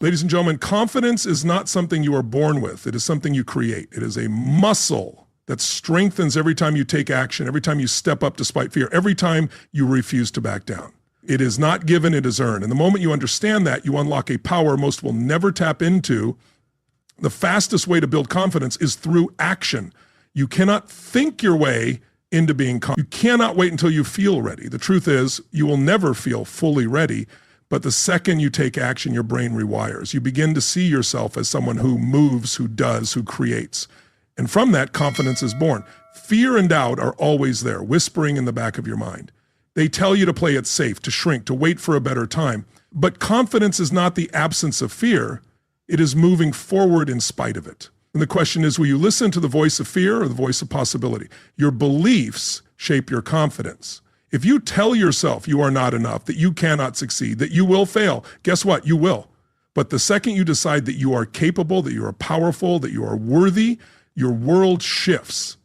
Ladies and gentlemen, confidence is not something you are born with. It is something you create. It is a muscle that strengthens every time you take action, every time you step up despite fear, every time you refuse to back down. It is not given, it is earned. And the moment you understand that, you unlock a power most will never tap into. The fastest way to build confidence is through action. You cannot think your way into being confident. You cannot wait until you feel ready. The truth is, you will never feel fully ready. But the second you take action, your brain rewires. You begin to see yourself as someone who moves, who does, who creates. And from that, confidence is born. Fear and doubt are always there, whispering in the back of your mind. They tell you to play it safe, to shrink, to wait for a better time. But confidence is not the absence of fear. It is moving forward in spite of it. And the question is, will you listen to the voice of fear or the voice of possibility? Your beliefs shape your confidence. If you tell yourself you are not enough, that you cannot succeed, that you will fail, guess what? You will. But the second you decide that you are capable, that you are powerful, that you are worthy, your world shifts.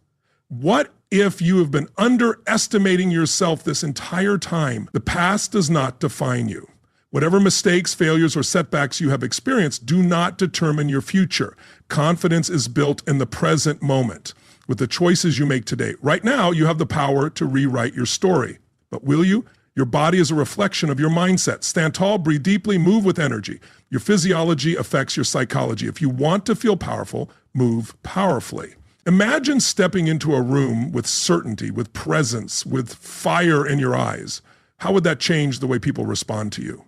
What if you have been underestimating yourself this entire time? The past does not define you. Whatever mistakes, failures, or setbacks you have experienced do not determine your future. Confidence is built in the present moment. With the choices you make today. Right now, you have the power to rewrite your story. But will you? Your body is a reflection of your mindset. Stand tall, breathe deeply, move with energy. Your physiology affects your psychology. If you want to feel powerful, move powerfully. Imagine stepping into a room with certainty, with presence, with fire in your eyes. How would that change the way people respond to you?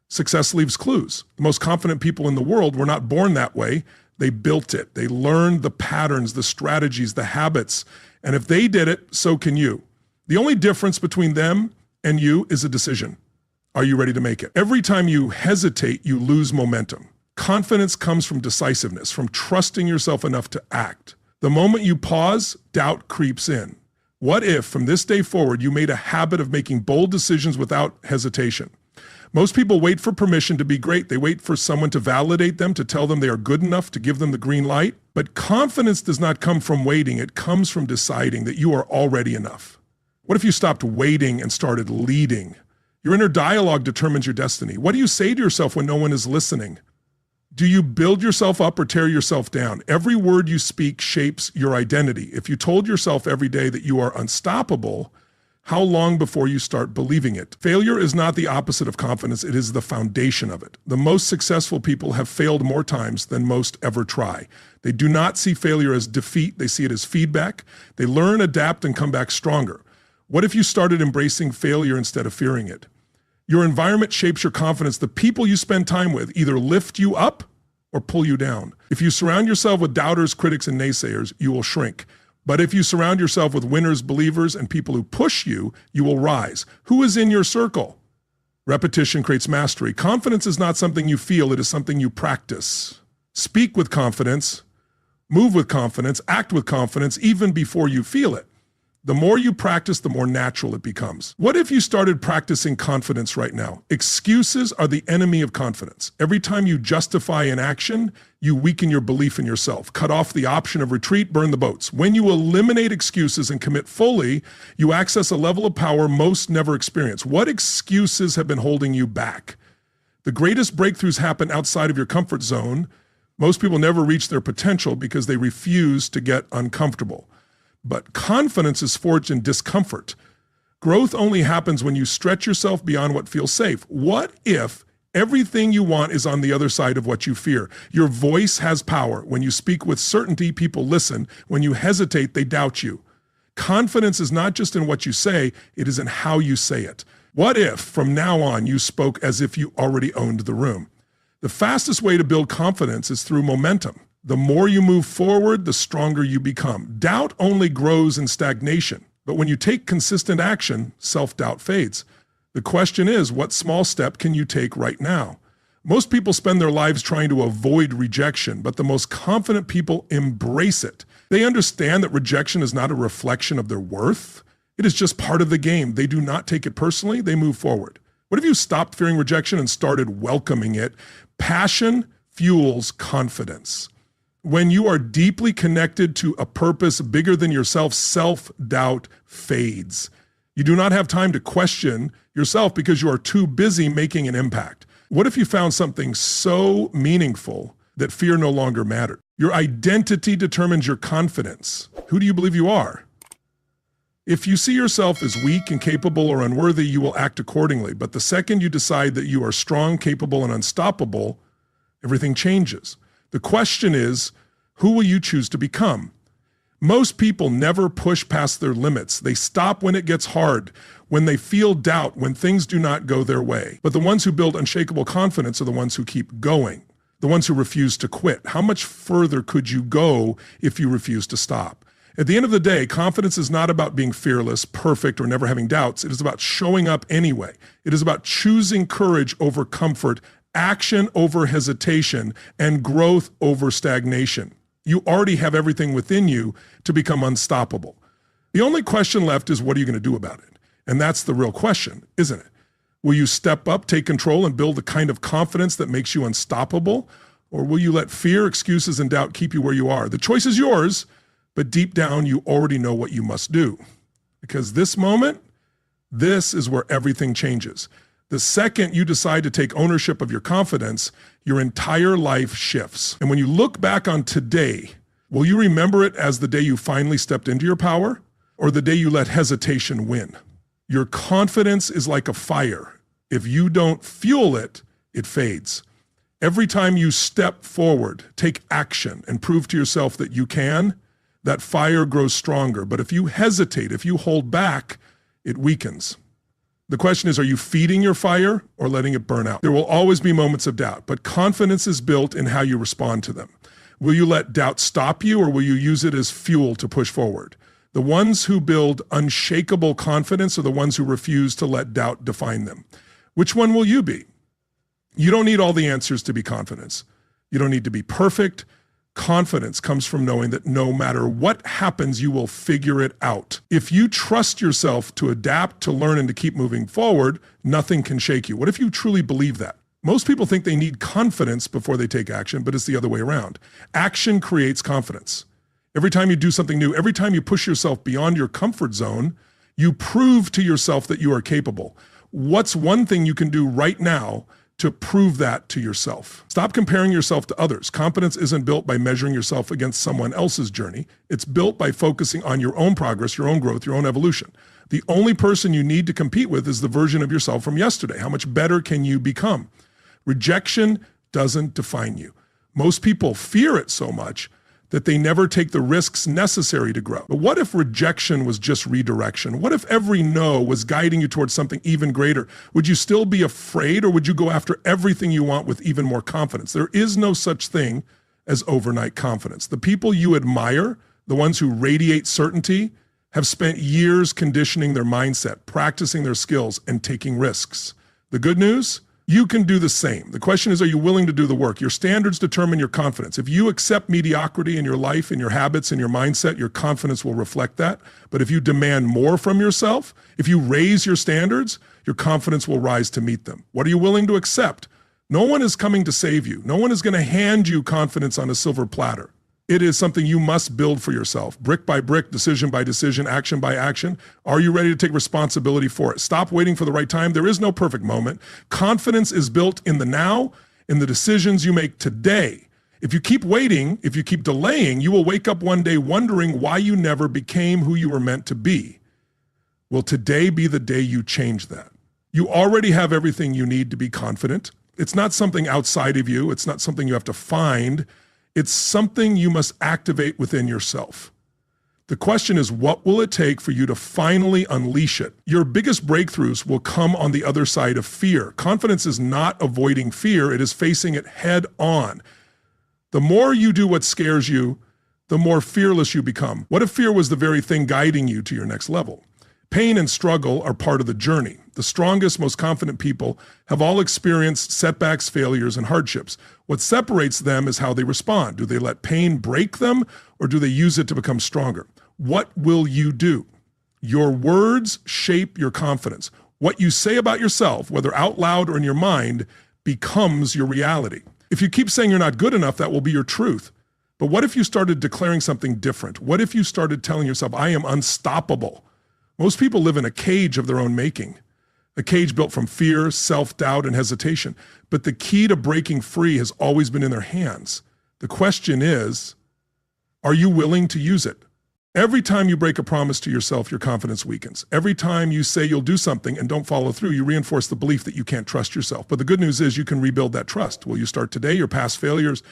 Success leaves clues. The most confident people in the world were not born that way. They built it. They learned the patterns, the strategies, the habits. And if they did it, so can you. The only difference between them and you is a decision. Are you ready to make it? Every time you hesitate, you lose momentum. Confidence comes from decisiveness, from trusting yourself enough to act. The moment you pause, doubt creeps in. What if from this day forward, you made a habit of making bold decisions without hesitation? Most people wait for permission to be great. They wait for someone to validate them, to tell them they are good enough, to give them the green light. But confidence does not come from waiting. It comes from deciding that you are already enough. What if you stopped waiting and started leading? Your inner dialogue determines your destiny. What do you say to yourself when no one is listening? Do you build yourself up or tear yourself down? Every word you speak shapes your identity. If you told yourself every day that you are unstoppable, how long before you start believing it? Failure is not the opposite of confidence. It is the foundation of it. The most successful people have failed more times than most ever try. They do not see failure as defeat. They see it as feedback. They learn, adapt, and come back stronger. What if you started embracing failure instead of fearing it? Your environment shapes your confidence. The people you spend time with either lift you up or pull you down. If you surround yourself with doubters, critics, and naysayers, you will shrink. But if you surround yourself with winners, believers, and people who push you, you will rise. Who is in your circle? Repetition creates mastery. Confidence is not something you feel, it is something you practice. Speak with confidence, move with confidence, act with confidence, even before you feel it. The more you practice, the more natural it becomes. What if you started practicing confidence right now? Excuses are the enemy of confidence. Every time you justify an action, you weaken your belief in yourself. Cut off the option of retreat, burn the boats. When you eliminate excuses and commit fully, you access a level of power most never experience. What excuses have been holding you back? The greatest breakthroughs happen outside of your comfort zone. Most people never reach their potential because they refuse to get uncomfortable. But confidence is forged in discomfort. Growth only happens when you stretch yourself beyond what feels safe. What if everything you want is on the other side of what you fear? Your voice has power. When you speak with certainty, people listen. When you hesitate, they doubt you. Confidence is not just in what you say, it is in how you say it. What if from now on you spoke as if you already owned the room? The fastest way to build confidence is through momentum. The more you move forward, the stronger you become. Doubt only grows in stagnation, but when you take consistent action, self-doubt fades. The question is, what small step can you take right now? Most people spend their lives trying to avoid rejection, but the most confident people embrace it. They understand that rejection is not a reflection of their worth. It is just part of the game. They do not take it personally, they move forward. What if you stopped fearing rejection and started welcoming it? Passion fuels confidence. When you are deeply connected to a purpose bigger than yourself, self-doubt fades. You do not have time to question yourself because you are too busy making an impact. What if you found something so meaningful that fear no longer mattered? Your identity determines your confidence. Who do you believe you are? If you see yourself as weak, incapable, or unworthy, you will act accordingly. But the second you decide that you are strong, capable, and unstoppable, everything changes. The question is, who will you choose to become? Most people never push past their limits. They stop when it gets hard, when they feel doubt, when things do not go their way. But the ones who build unshakable confidence are the ones who keep going, the ones who refuse to quit. How much further could you go if you refuse to stop? At the end of the day, confidence is not about being fearless, perfect, or never having doubts. It is about showing up anyway. It is about choosing courage over comfort, action over hesitation, and growth over stagnation. You already have everything within you to become unstoppable. The only question left is, what are you going to do about it? And that's the real question, isn't it? Will you step up, take control, and build the kind of confidence that makes you unstoppable? Or will you let fear, excuses, and doubt keep you where you are? The choice is yours, but deep down, you already know what you must do. Because this moment, this is where everything changes. The second you decide to take ownership of your confidence, your entire life shifts. And when you look back on today, will you remember it as the day you finally stepped into your power, or the day you let hesitation win? Your confidence is like a fire. If you don't fuel it, it fades. Every time you step forward, take action, and prove to yourself that you can, that fire grows stronger. But if you hesitate, if you hold back, it weakens. The question is, are you feeding your fire or letting it burn out? There will always be moments of doubt, but confidence is built in how you respond to them. Will you let doubt stop you, or will you use it as fuel to push forward? The ones who build unshakable confidence are the ones who refuse to let doubt define them. Which one will you be? You don't need all the answers to be confident. You don't need to be perfect. Confidence comes from knowing that no matter what happens, you will figure it out. If you trust yourself to adapt, to learn, and to keep moving forward, nothing can shake you. What if you truly believe that? Most people think they need confidence before they take action, but it's the other way around. Action creates confidence. Every time you do something new, every time you push yourself beyond your comfort zone, you prove to yourself that you are capable. What's one thing you can do right now to prove that to yourself? Stop comparing yourself to others. Confidence isn't built by measuring yourself against someone else's journey. It's built by focusing on your own progress, your own growth, your own evolution. The only person you need to compete with is the version of yourself from yesterday. How much better can you become? Rejection doesn't define you. Most people fear it so much that they never take the risks necessary to grow. But what if rejection was just redirection? What if every no was guiding you towards something even greater? Would you still be afraid, or would you go after everything you want with even more confidence? There is no such thing as overnight confidence. The people you admire, the ones who radiate certainty, have spent years conditioning their mindset, practicing their skills, and taking risks. The good news? You can do the same. The question is, are you willing to do the work? Your standards determine your confidence. If you accept mediocrity in your life, in your habits, in your mindset, your confidence will reflect that. But if you demand more from yourself, if you raise your standards, your confidence will rise to meet them. What are you willing to accept? No one is coming to save you. No one is going to hand you confidence on a silver platter. It is something you must build for yourself, brick by brick, decision by decision, action by action. Are you ready to take responsibility for it? Stop waiting for the right time. There is no perfect moment. Confidence is built in the now, in the decisions you make today. If you keep waiting, if you keep delaying, you will wake up one day wondering why you never became who you were meant to be. Will today be the day you change that? You already have everything you need to be confident. It's not something outside of you. It's not something you have to find. It's something you must activate within yourself. The question is, what will it take for you to finally unleash it? Your biggest breakthroughs will come on the other side of fear. Confidence is not avoiding fear. It is facing it head on. The more you do what scares you, the more fearless you become. What if fear was the very thing guiding you to your next level? Pain and struggle are part of the journey. The strongest, most confident people have all experienced setbacks, failures, and hardships. What separates them is how they respond. Do they let pain break them, or do they use it to become stronger? What will you do? Your words shape your confidence. What you say about yourself, whether out loud or in your mind, becomes your reality. If you keep saying you're not good enough, that will be your truth. But what if you started declaring something different? What if you started telling yourself, I am unstoppable? Most people live in a cage of their own making. a cage built from fear, self-doubt, and hesitation. But the key to breaking free has always been in their hands. The question is, are you willing to use it? Every time you break a promise to yourself, your confidence weakens. Every time you say you'll do something and don't follow through, you reinforce the belief that you can't trust yourself. But the good news is you can rebuild that trust. Will you start today? Your past failures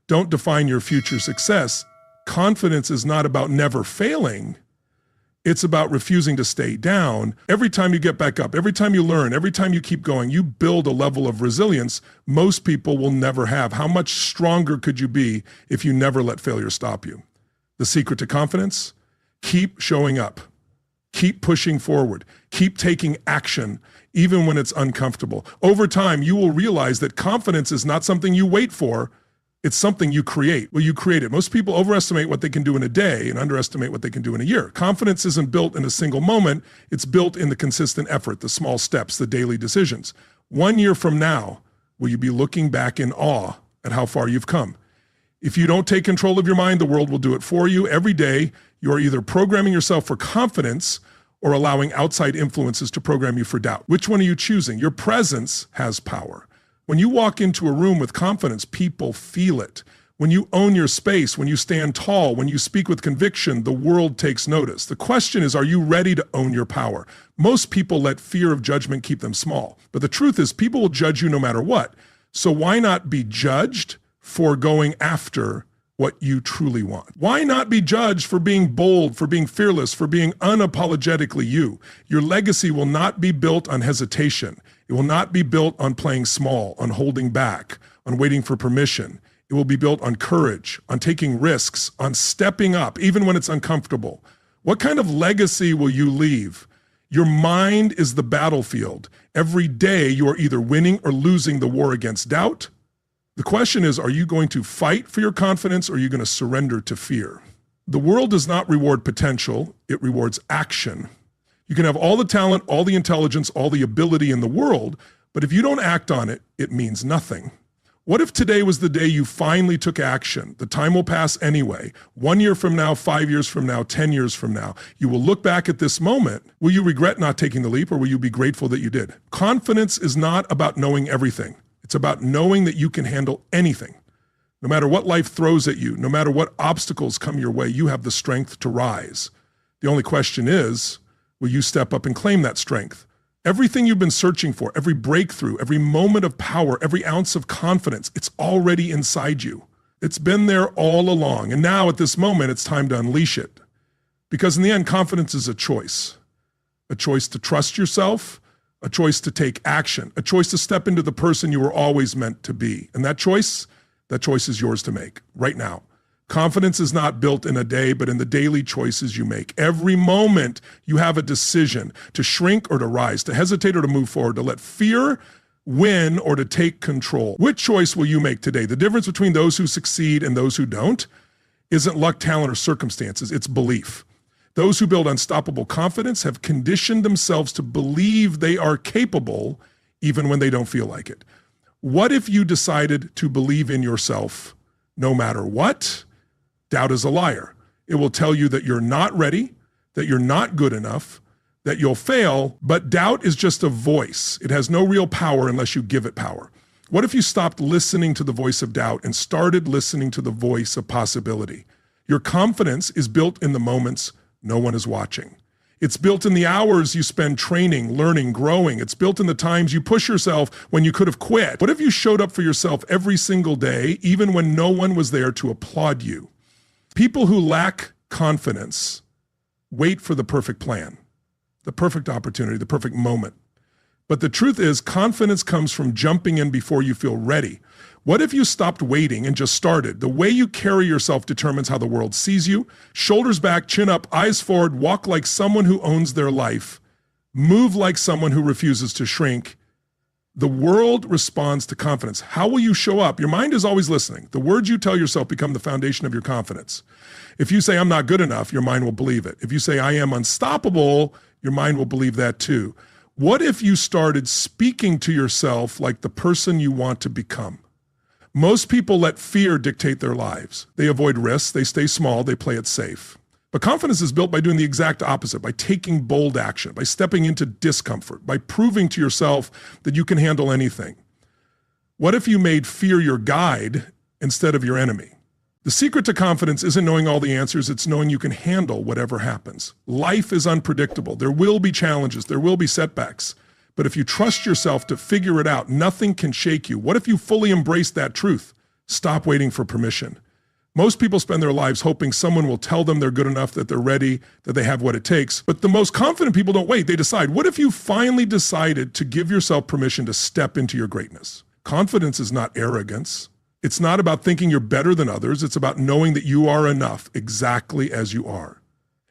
don't define your future success. Confidence is not about never failing. It's about refusing to stay down. Every time you get back up, every time you learn, every time you keep going, you build a level of resilience most people will never have. How much stronger could you be if you never let failure stop you? The secret to confidence? Keep showing up. Keep pushing forward. Keep taking action, even when it's uncomfortable. Over time, you will realize that confidence is not something you wait for. It's something you create. Well, you create it. Most people overestimate what they can do in a day and underestimate what they can do in a year. Confidence isn't built in a single moment. It's built in the consistent effort, the small steps, the daily decisions. 1 year from now, will you be looking back in awe at how far you've come? If you don't take control of your mind, the world will do it for you. Every day, you are either programming yourself for confidence or allowing outside influences to program you for doubt. Which one are you choosing? Your presence has power. When you walk into a room with confidence, people feel it. When you own your space, when you stand tall, when you speak with conviction, the world takes notice. The question is, are you ready to own your power? Most people let fear of judgment keep them small. But the truth is, people will judge you no matter what. So why not be judged for going after what you truly want? Why not be judged for being bold, for being fearless, for being unapologetically you? Your legacy will not be built on hesitation. It will not be built on playing small, on holding back, on waiting for permission. It will be built on courage, on taking risks, on stepping up, even when it's uncomfortable. What kind of legacy will you leave? Your mind is the battlefield. Every day you are either winning or losing the war against doubt. The question is, are you going to fight for your confidence or are you going to surrender to fear? The world does not reward potential, it rewards action. You can have all the talent, all the intelligence, all the ability in the world, but if you don't act on it, it means nothing. What if today was the day you finally took action? The time will pass anyway. 1 year from now, 5 years from now, 10 years from now, you will look back at this moment. Will you regret not taking the leap or will you be grateful that you did? Confidence is not about knowing everything. It's about knowing that you can handle anything. No matter what life throws at you, no matter what obstacles come your way, you have the strength to rise. The only question is, will you step up and claim that strength? Everything you've been searching for, every breakthrough, every moment of power, every ounce of confidence, it's already inside you. It's been there all along. And now at this moment, it's time to unleash it. Because in the end, confidence is a choice to trust yourself, a choice to take action, a choice to step into the person you were always meant to be. And that choice is yours to make right now. Confidence is not built in a day, but in the daily choices you make. Every moment you have a decision to shrink or to rise, to hesitate or to move forward, to let fear win or to take control. Which choice will you make today? The difference between those who succeed and those who don't isn't luck, talent, or circumstances. It's belief. Those who build unstoppable confidence have conditioned themselves to believe they are capable even when they don't feel like it. What if you decided to believe in yourself no matter what? Doubt is a liar. It will tell you that you're not ready, that you're not good enough, that you'll fail, but doubt is just a voice. It has no real power unless you give it power. What if you stopped listening to the voice of doubt and started listening to the voice of possibility? Your confidence is built in the moments no one is watching. It's built in the hours you spend training, learning, growing. It's built in the times you push yourself when you could have quit. What if you showed up for yourself every single day, even when no one was there to applaud you? People who lack confidence wait for the perfect plan, the perfect opportunity, the perfect moment. But the truth is, confidence comes from jumping in before you feel ready. What if you stopped waiting and just started? The way you carry yourself determines how the world sees you. Shoulders back, chin up, eyes forward, walk like someone who owns their life. Move like someone who refuses to shrink. The world responds to confidence. How will you show up? Your mind is always listening. The words you tell yourself become the foundation of your confidence. If you say, I'm not good enough, your mind will believe it. If you say, I am unstoppable, your mind will believe that too. What if you started speaking to yourself like the person you want to become? Most people let fear dictate their lives. They avoid risks, they stay small, they play it safe. But confidence is built by doing the exact opposite, by taking bold action, by stepping into discomfort, by proving to yourself that you can handle anything. What if you made fear your guide instead of your enemy? The secret to confidence isn't knowing all the answers, it's knowing you can handle whatever happens. Life is unpredictable. There will be challenges, there will be setbacks. But if you trust yourself to figure it out, nothing can shake you. What if you fully embrace that truth? Stop waiting for permission. Most people spend their lives hoping someone will tell them they're good enough, that they're ready, that they have what it takes. But the most confident people don't wait, they decide. What if you finally decided to give yourself permission to step into your greatness? Confidence is not arrogance. It's not about thinking you're better than others. It's about knowing that you are enough exactly as you are.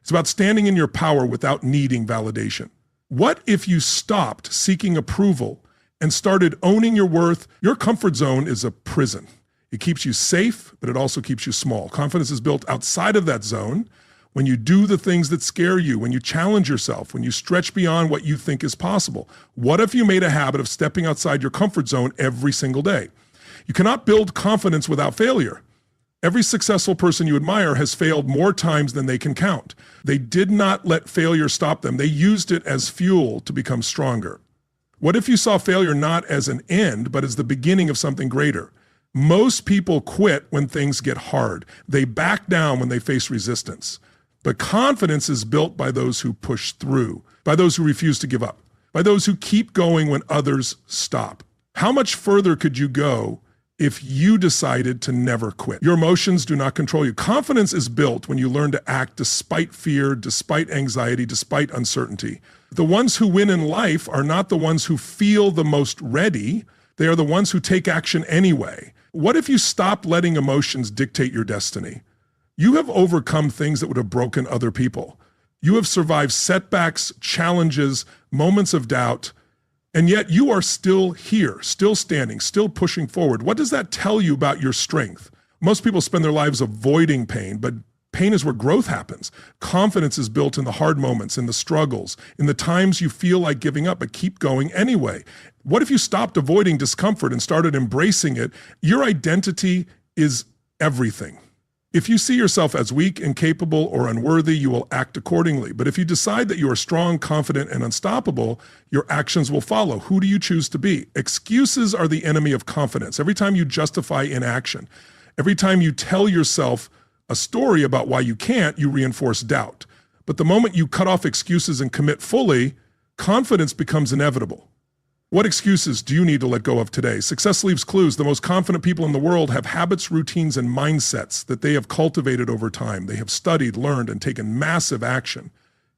It's about standing in your power without needing validation. What if you stopped seeking approval and started owning your worth? Your comfort zone is a prison. It keeps you safe, but it also keeps you small. Confidence is built outside of that zone when you do the things that scare you, when you challenge yourself, when you stretch beyond what you think is possible. What if you made a habit of stepping outside your comfort zone every single day? You cannot build confidence without failure. Every successful person you admire has failed more times than they can count. They did not let failure stop them. They used it as fuel to become stronger. What if you saw failure not as an end, but as the beginning of something greater? Most people quit when things get hard. They back down when they face resistance. But confidence is built by those who push through, by those who refuse to give up, by those who keep going when others stop. How much further could you go if you decided to never quit? Your emotions do not control you. Confidence is built when you learn to act despite fear, despite anxiety, despite uncertainty. The ones who win in life are not the ones who feel the most ready. They are the ones who take action anyway. What if you stopped letting emotions dictate your destiny? You have overcome things that would have broken other people. You have survived setbacks, challenges, moments of doubt, and yet you are still here, still standing, still pushing forward. What does that tell you about your strength? Most people spend their lives avoiding pain, but pain is where growth happens. Confidence is built in the hard moments, in the struggles, in the times you feel like giving up, but keep going anyway. What if you stopped avoiding discomfort and started embracing it? Your identity is everything. If you see yourself as weak, incapable, or unworthy, you will act accordingly. But if you decide that you are strong, confident, and unstoppable, your actions will follow. Who do you choose to be? Excuses are the enemy of confidence. Every time you justify inaction, every time you tell yourself a story about why you can't, you reinforce doubt. But the moment you cut off excuses and commit fully, confidence becomes inevitable. What excuses do you need to let go of today? Success leaves clues. The most confident people in the world have habits, routines, and mindsets that they have cultivated over time. They have studied, learned, and taken massive action.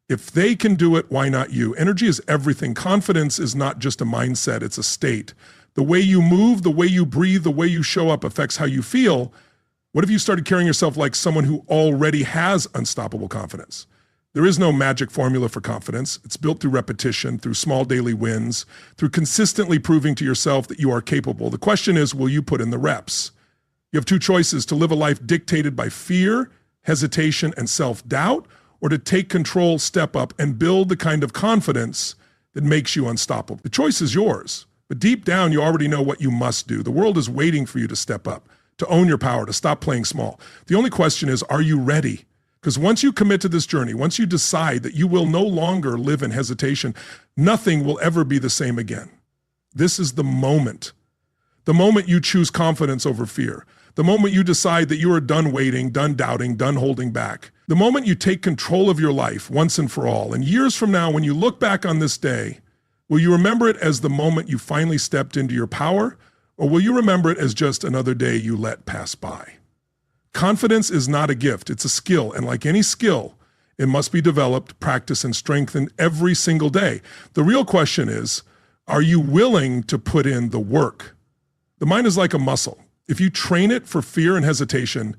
If they can do it, why not you? Energy is everything. Confidence is not just a mindset, it's a state. The way you move, the way you breathe, the way you show up affects how you feel. What if you started carrying yourself like someone who already has unstoppable confidence? There is no magic formula for confidence. It's built through repetition, through small daily wins, through consistently proving to yourself that you are capable. The question is, will you put in the reps? You have two choices: to live a life dictated by fear, hesitation, and self-doubt, or to take control, step up, and build the kind of confidence that makes you unstoppable. The choice is yours, but deep down, you already know what you must do. The world is waiting for you to step up, to own your power, to stop playing small. The only question is, are you ready? Because once you commit to this journey, once you decide that you will no longer live in hesitation, nothing will ever be the same again. This is the moment you choose confidence over fear, the moment you decide that you are done waiting, done doubting, done holding back, the moment you take control of your life once and for all. And years from now, when you look back on this day, will you remember it as the moment you finally stepped into your power, or will you remember it as just another day you let pass by? Confidence is not a gift, it's a skill. And like any skill, it must be developed, practiced, and strengthened every single day. The real question is, are you willing to put in the work? The mind is like a muscle. If you train it for fear and hesitation,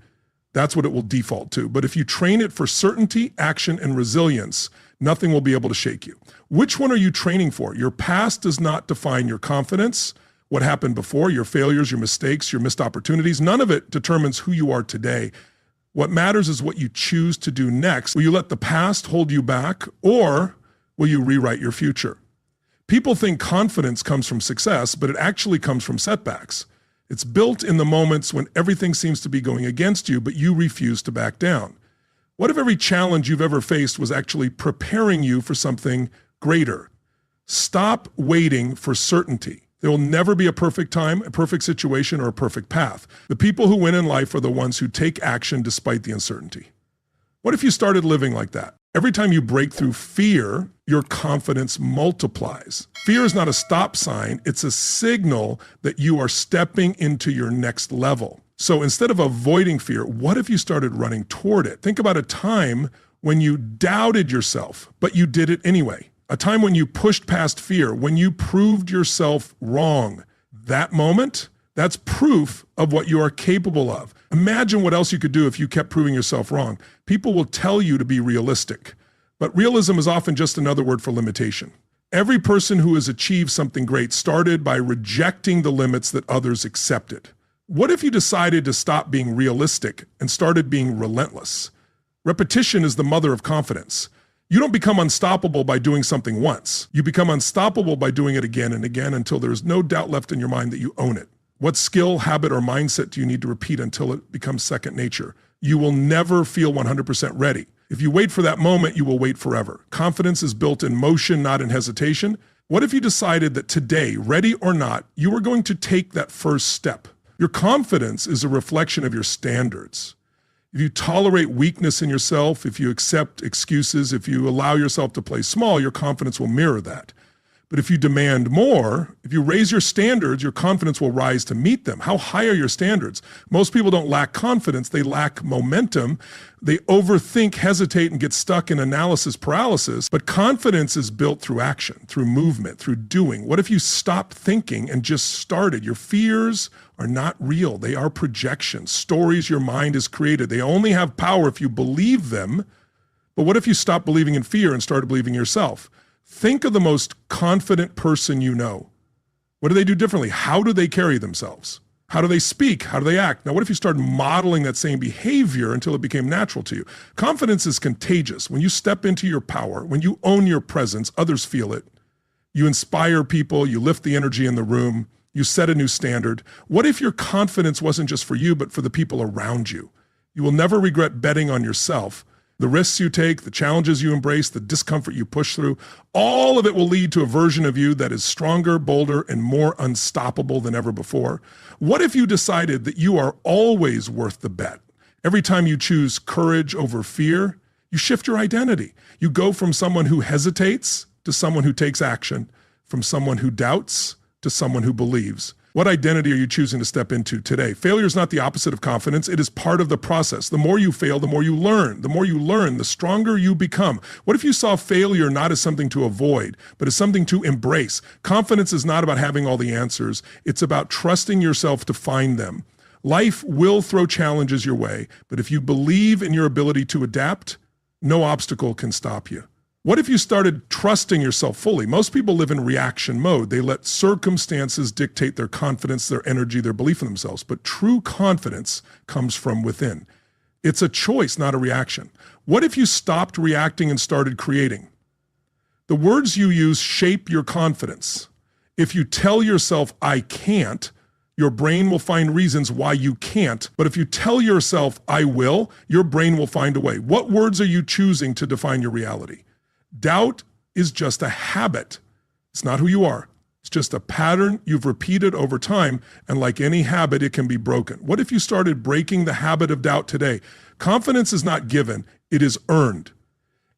that's what it will default to. But if you train it for certainty, action, and resilience, nothing will be able to shake you. Which one are you training for? Your past does not define your confidence. What happened before, your failures, your mistakes, your missed opportunities, none of it determines who you are today. What matters is what you choose to do next. Will you let the past hold you back, or will you rewrite your future? People think confidence comes from success, but it actually comes from setbacks. It's built in the moments when everything seems to be going against you, but you refuse to back down. What if every challenge you've ever faced was actually preparing you for something greater? Stop waiting for certainty. There will never be a perfect time, a perfect situation, or a perfect path. The people who win in life are the ones who take action despite the uncertainty. What if you started living like that? Every time you break through fear, your confidence multiplies. Fear is not a stop sign, it's a signal that you are stepping into your next level. So instead of avoiding fear, what if you started running toward it? Think about a time when you doubted yourself, but you did it anyway. A time when you pushed past fear, when you proved yourself wrong. That moment, that's proof of what you are capable of. Imagine what else you could do if you kept proving yourself wrong. People will tell you to be realistic, but realism is often just another word for limitation. Every person who has achieved something great started by rejecting the limits that others accepted. What if you decided to stop being realistic and started being relentless? Repetition is the mother of confidence. You don't become unstoppable by doing something once. You become unstoppable by doing it again and again until there is no doubt left in your mind that you own it. What skill, habit, or mindset do you need to repeat until it becomes second nature? You will never feel 100% ready. If you wait for that moment, you will wait forever. Confidence is built in motion, not in hesitation. What if you decided that today, ready or not, you were going to take that first step? Your confidence is a reflection of your standards. If you tolerate weakness in yourself, if you accept excuses, if you allow yourself to play small, your confidence will mirror that. But if you demand more, if you raise your standards, your confidence will rise to meet them. How high are your standards? Most people don't lack confidence, they lack momentum. They overthink, hesitate, and get stuck in analysis paralysis. But confidence is built through action, through movement, through doing. What if you stopped thinking and just started? Your fears are not real. They are projections, stories your mind has created. They only have power if you believe them. But what if you stopped believing in fear and started believing in yourself? Think of the most confident person you know. What do they do differently? How do they carry themselves? How do they speak? How do they act? Now, what if you started modeling that same behavior until it became natural to you? Confidence is contagious. When you step into your power, when you own your presence, others feel it. You inspire people, you lift the energy in the room, you set a new standard. What if your confidence wasn't just for you, but for the people around you? You will never regret betting on yourself. The risks you take, the challenges you embrace, the discomfort you push through, all of it will lead to a version of you that is stronger, bolder, and more unstoppable than ever before. What if you decided that you are always worth the bet? Every time you choose courage over fear, you shift your identity. You go from someone who hesitates to someone who takes action, from someone who doubts to someone who believes. What identity are you choosing to step into today? Failure is not the opposite of confidence. It is part of the process. The more you fail, the more you learn. The more you learn, the stronger you become. What if you saw failure not as something to avoid, but as something to embrace? Confidence is not about having all the answers. It's about trusting yourself to find them. Life will throw challenges your way, but if you believe in your ability to adapt, no obstacle can stop you. What if you started trusting yourself fully? Most people live in reaction mode. They let circumstances dictate their confidence, their energy, their belief in themselves. But true confidence comes from within. It's a choice, not a reaction. What if you stopped reacting and started creating? The words you use shape your confidence. If you tell yourself, I can't, your brain will find reasons why you can't. But if you tell yourself, I will, your brain will find a way. What words are you choosing to define your reality? Doubt is just a habit. It's not who you are. It's just a pattern you've repeated over time, and like any habit, it can be broken. What if you started breaking the habit of doubt today? Confidence is not given, it is earned.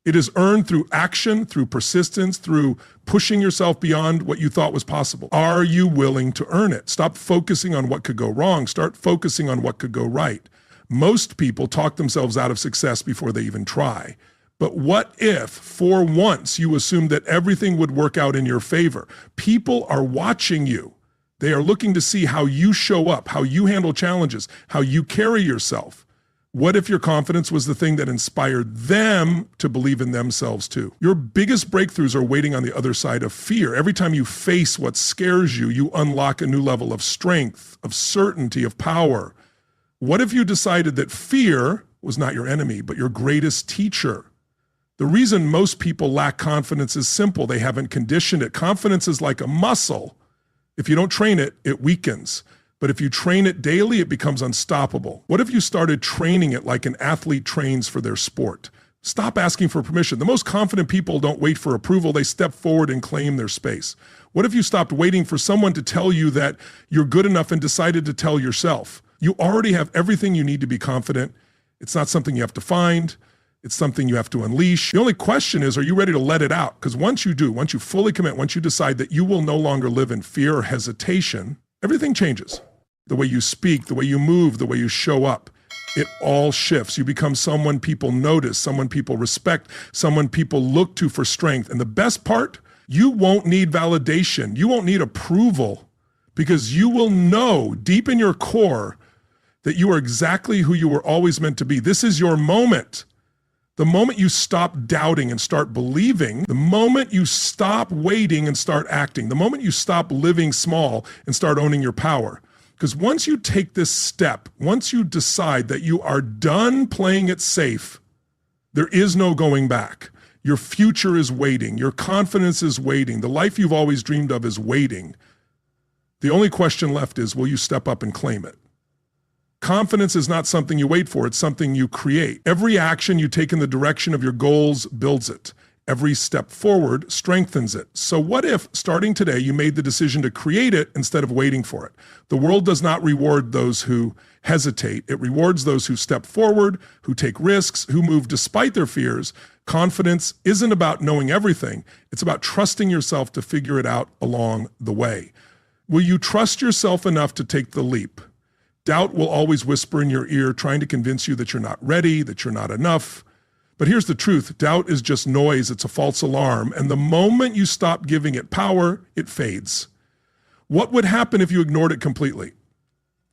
It is earned through action, through persistence, through pushing yourself beyond what you thought was possible. Are you willing to earn it? Stop focusing on what could go wrong. Start focusing on what could go right. Most people talk themselves out of success before they even try. But what if, for once, you assumed that everything would work out in your favor? People are watching you. They are looking to see how you show up, how you handle challenges, how you carry yourself. What if your confidence was the thing that inspired them to believe in themselves too? Your biggest breakthroughs are waiting on the other side of fear. Every time you face what scares you, you unlock a new level of strength, of certainty, of power. What if you decided that fear was not your enemy, but your greatest teacher? The reason most people lack confidence is simple. They haven't conditioned it. Confidence is like a muscle. If you don't train it, it weakens. But if you train it daily, it becomes unstoppable. What if you started training it like an athlete trains for their sport? Stop asking for permission. The most confident people don't wait for approval. They step forward and claim their space. What if you stopped waiting for someone to tell you that you're good enough and decided to tell yourself? You already have everything you need to be confident. It's not something you have to find. It's something you have to unleash. The only question is, are you ready to let it out? Because once you do, once you fully commit, once you decide that you will no longer live in fear or hesitation, everything changes. The way you speak, the way you move, the way you show up, it all shifts. You become someone people notice, someone people respect, someone people look to for strength. And the best part, you won't need validation. You won't need approval, because you will know deep in your core that you are exactly who you were always meant to be. This is your moment. The moment you stop doubting and start believing, the moment you stop waiting and start acting, the moment you stop living small and start owning your power. Because once you take this step, once you decide that you are done playing it safe, there is no going back. Your future is waiting. Your confidence is waiting. The life you've always dreamed of is waiting. The only question left is, will you step up and claim it? Confidence is not something you wait for. It's something you create. Every action you take in the direction of your goals builds it. Every step forward strengthens it. So what if, starting today, you made the decision to create it instead of waiting for it? The world does not reward those who hesitate. It rewards those who step forward, who take risks, who move despite their fears. Confidence isn't about knowing everything. It's about trusting yourself to figure it out along the way. Will you trust yourself enough to take the leap? Doubt will always whisper in your ear, trying to convince you that you're not ready, that you're not enough. But here's the truth. Doubt is just noise. It's a false alarm. And the moment you stop giving it power, it fades. What would happen if you ignored it completely?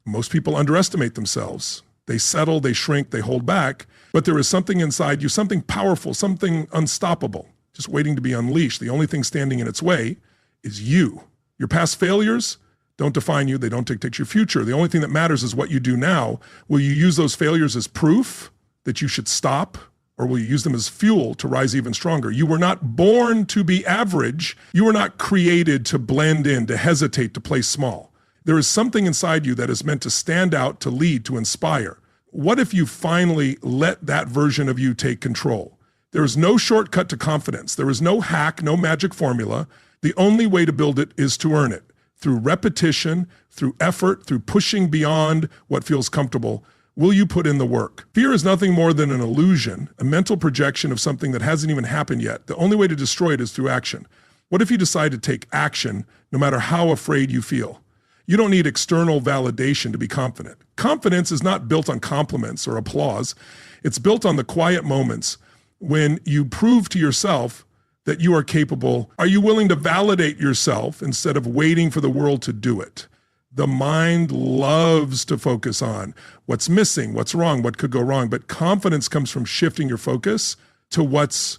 Most people underestimate themselves. They settle, they shrink, they hold back. But there is something inside you, something powerful, something unstoppable, just waiting to be unleashed. The only thing standing in its way is you. Your past failures don't define you. They don't dictate your future. The only thing that matters is what you do now. Will you use those failures as proof that you should stop? Or will you use them as fuel to rise even stronger? You were not born to be average. You were not created to blend in, to hesitate, to play small. There is something inside you that is meant to stand out, to lead, to inspire. What if you finally let that version of you take control? There is no shortcut to confidence. There is no hack, no magic formula. The only way to build it is to earn it. Through repetition, through effort, through pushing beyond what feels comfortable. Will you put in the work? Fear is nothing more than an illusion, a mental projection of something that hasn't even happened yet. The only way to destroy it is through action. What if you decide to take action no matter how afraid you feel? You don't need external validation to be confident. Confidence is not built on compliments or applause. It's built on the quiet moments when you prove to yourself that you are capable. Are you willing to validate yourself instead of waiting for the world to do it? The mind loves to focus on what's missing, what's wrong, what could go wrong. But confidence comes from shifting your focus to what's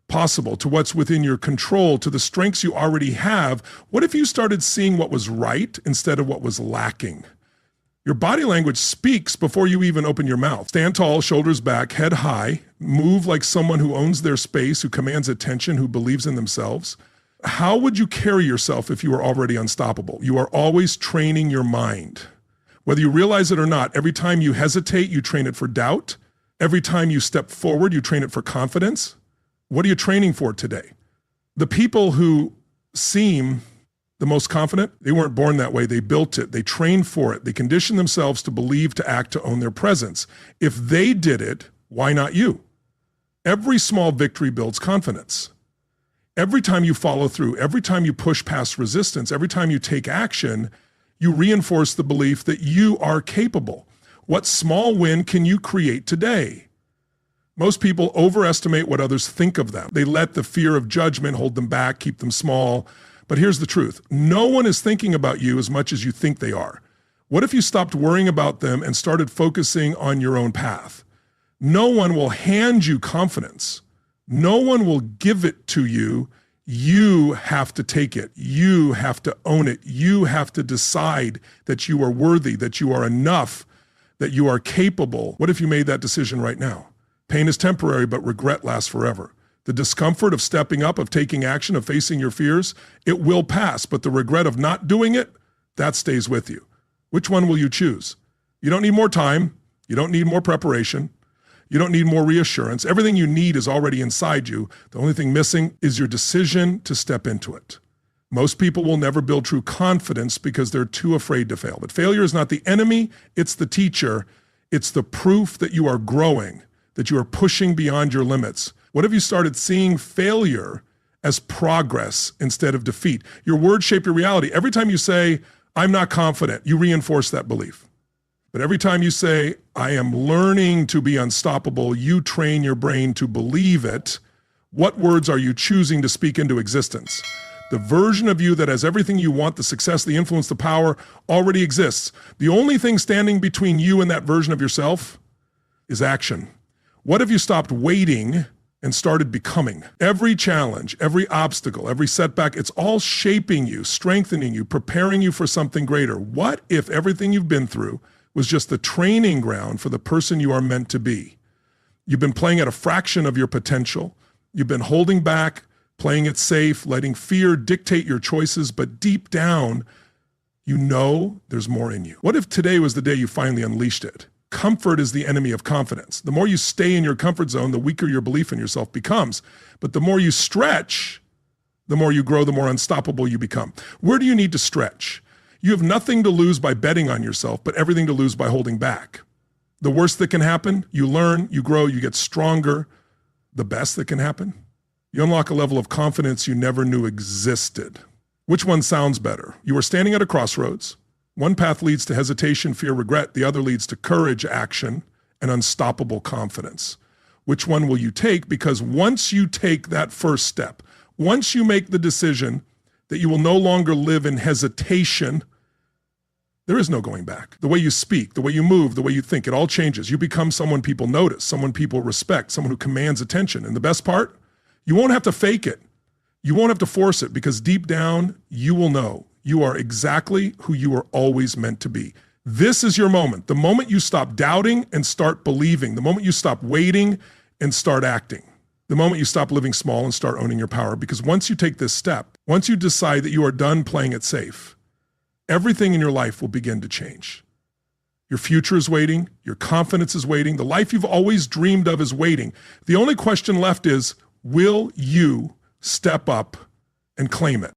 possible, to what's within your control, to the strengths you already have. What if you started seeing what was right instead of what was lacking? Your body language speaks before you even open your mouth. Stand tall, shoulders back, head high, move like someone who owns their space, who commands attention, who believes in themselves. How would you carry yourself if you were already unstoppable? You are always training your mind. Whether you realize it or not, every time you hesitate, you train it for doubt. Every time you step forward, you train it for confidence. What are you training for today? The people who seem the most confident, they weren't born that way. They built it. They trained for it. They conditioned themselves to believe, to act, to own their presence. If they did it, why not you? Every small victory builds confidence. Every time you follow through, every time you push past resistance, every time you take action, you reinforce the belief that you are capable. What small win can you create today? Most people overestimate what others think of them. They let the fear of judgment hold them back, keep them small. But here's the truth. No one is thinking about you as much as you think they are. What if you stopped worrying about them and started focusing on your own path? No one will hand you confidence. No one will give it to you. You have to take it. You have to own it. You have to decide that you are worthy, that you are enough, that you are capable. What if you made that decision right now? Pain is temporary, but regret lasts forever. The discomfort of stepping up, of taking action, of facing your fears, it will pass, but the regret of not doing it, that stays with you. Which one will you choose? You don't need more time. You don't need more preparation. You don't need more reassurance. Everything you need is already inside you. The only thing missing is your decision to step into it. Most people will never build true confidence because they're too afraid to fail. But failure is not the enemy, it's the teacher. It's the proof that you are growing, that you are pushing beyond your limits. What if you started seeing failure as progress instead of defeat? Your words shape your reality. Every time you say, I'm not confident, you reinforce that belief. But every time you say, I am learning to be unstoppable, you train your brain to believe it. What words are you choosing to speak into existence? The version of you that has everything you want, the success, the influence, the power, already exists. The only thing standing between you and that version of yourself is action. What if you stopped waiting and started becoming? Every challenge, every obstacle, every setback, it's all shaping you, strengthening you, preparing you for something greater. What if everything you've been through was just the training ground for the person you are meant to be? You've been playing at a fraction of your potential. You've been holding back, playing it safe, letting fear dictate your choices, but deep down, you know there's more in you. What if today was the day you finally unleashed it? Comfort is the enemy of confidence. The more you stay in your comfort zone, the weaker your belief in yourself becomes. But the more you stretch, the more you grow, the more unstoppable you become. Where do you need to stretch? You have nothing to lose by betting on yourself, but everything to lose by holding back. The worst that can happen, you learn, you grow, you get stronger. The best that can happen, you unlock a level of confidence you never knew existed. Which one sounds better? You are standing at a crossroads. One path leads to hesitation, fear, regret. The other leads to courage, action, and unstoppable confidence. Which one will you take? Because once you take that first step, once you make the decision that you will no longer live in hesitation, there is no going back. The way you speak, the way you move, the way you think, it all changes. You become someone people notice, someone people respect, someone who commands attention. And the best part, you won't have to fake it. You won't have to force it, because deep down, you will know you are exactly who you are always meant to be. This is your moment. The moment you stop doubting and start believing. The moment you stop waiting and start acting. The moment you stop living small and start owning your power. Because once you take this step, once you decide that you are done playing it safe, everything in your life will begin to change. Your future is waiting. Your confidence is waiting. The life you've always dreamed of is waiting. The only question left is, will you step up and claim it?